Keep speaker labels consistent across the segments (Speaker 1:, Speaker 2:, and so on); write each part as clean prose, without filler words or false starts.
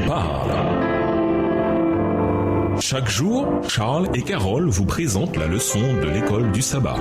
Speaker 1: parle. Chaque jour, Charles et Carole vous présentent la leçon de l'école du sabbat.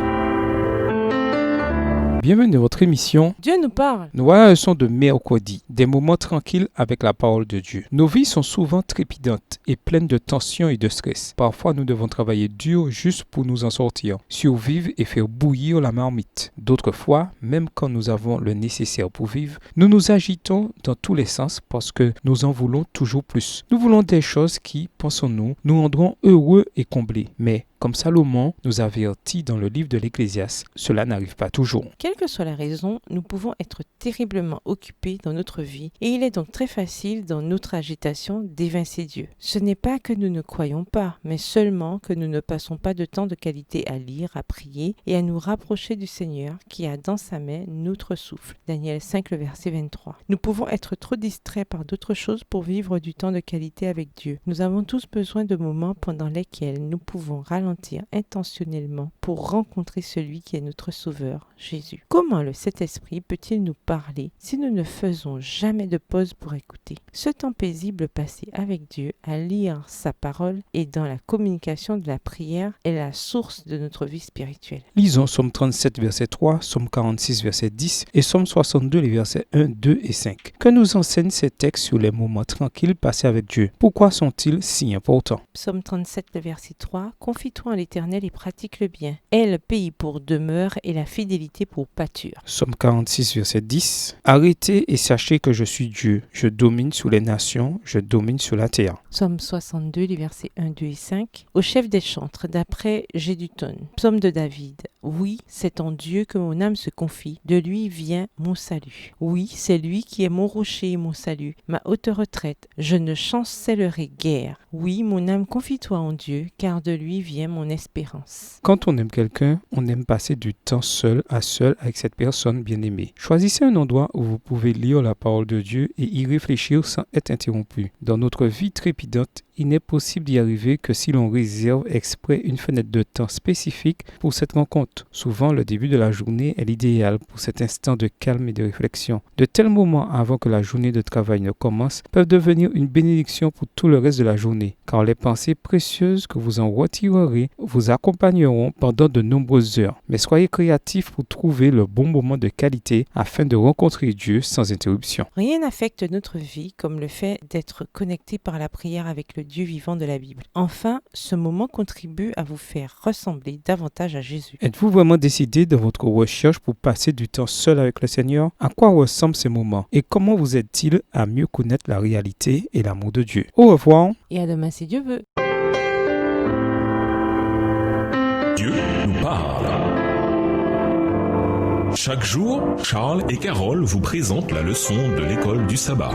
Speaker 2: Bienvenue dans votre émission
Speaker 3: Dieu nous parle.
Speaker 2: Nous voilà la leçon de mercredi, des moments tranquilles avec la parole de Dieu. Nos vies sont souvent trépidantes et pleines de tensions et de stress. Parfois, nous devons travailler dur juste pour nous en sortir, survivre et faire bouillir la marmite. D'autres fois, même quand nous avons le nécessaire pour vivre, nous nous agitons dans tous les sens parce que nous en voulons toujours plus. Nous voulons des choses qui, pensons-nous, nous rendront heureux et comblés. Mais comme Salomon nous avertit dans le livre de l'Ecclésiaste, cela n'arrive pas toujours.
Speaker 3: Quelle que soit la raison, nous pouvons être terriblement occupés dans notre vie et il est donc très facile dans notre agitation d'évincer Dieu. Ce n'est pas que nous ne croyons pas, mais seulement que nous ne passons pas de temps de qualité à lire, à prier et à nous rapprocher du Seigneur qui a dans sa main notre souffle. Daniel 5, le verset 23. Nous pouvons être trop distraits par d'autres choses pour vivre du temps de qualité avec Dieu. Nous avons tous besoin de moments pendant lesquels nous pouvons ralentir intentionnellement pour rencontrer celui qui est notre Sauveur, Jésus. Comment le Saint-Esprit peut-il nous parler si nous ne faisons jamais de pause pour écouter? Ce temps paisible passé avec Dieu, à lire sa parole et dans la communication de la prière est la source de notre vie spirituelle.
Speaker 2: Lisons Psaume 37, verset 3, Psaume 46, verset 10 et Psaume 62, les versets 1, 2 et 5. Que nous enseignent ces textes sur les moments tranquilles passés avec Dieu? Pourquoi sont-ils si importants?
Speaker 3: Psaume 37, le verset 3. Confie-toi en l'Éternel et pratique le bien. Aie le pays pour demeure et la fidélité pour pâture.
Speaker 2: Psaume 46, verset 10. Arrêtez et sachez que je suis Dieu. Je domine sur les nations, je domine sur la terre.
Speaker 3: Psaume 62, les versets 1, 2 et 5. Au chef des chantres, d'après Géduthun. Psaume de David. Oui, c'est en Dieu que mon âme se confie. De lui vient mon salut. Oui, c'est lui qui est mon rocher et mon salut, ma haute retraite. Je ne chancellerai guère. Oui, mon âme, confie-toi en Dieu, car de lui vient mon espérance.
Speaker 2: Quand on aime quelqu'un, on aime passer du temps seul à seul avec cette personne bien-aimée. Choisissez un endroit où vous pouvez lire la parole de Dieu et y réfléchir sans être interrompu. Dans notre vie trépidante, il n'est possible d'y arriver que si l'on réserve exprès une fenêtre de temps spécifique pour cette rencontre. Souvent, le début de la journée est l'idéal pour cet instant de calme et de réflexion. De tels moments avant que la journée de travail ne commence peuvent devenir une bénédiction pour tout le reste de la journée, car les pensées précieuses que vous en retirerez vous accompagneront pendant de nombreuses heures. Mais soyez créatifs pour trouver le bon moment de qualité afin de rencontrer Dieu sans interruption.
Speaker 3: Rien n'affecte notre vie comme le fait d'être connecté par la prière avec le Dieu vivant de la Bible. Enfin, ce moment contribue à vous faire ressembler davantage à Jésus.
Speaker 2: Êtes-vous vraiment décidé dans votre recherche pour passer du temps seul avec le Seigneur? À quoi ressemblent ces moments? Et comment vous aide-t-il à mieux connaître la réalité et l'amour de Dieu? Au revoir.
Speaker 3: Et à demain si Dieu veut.
Speaker 1: Dieu nous parle. Chaque jour, Charles et Carole vous présentent la leçon de l'école du sabbat.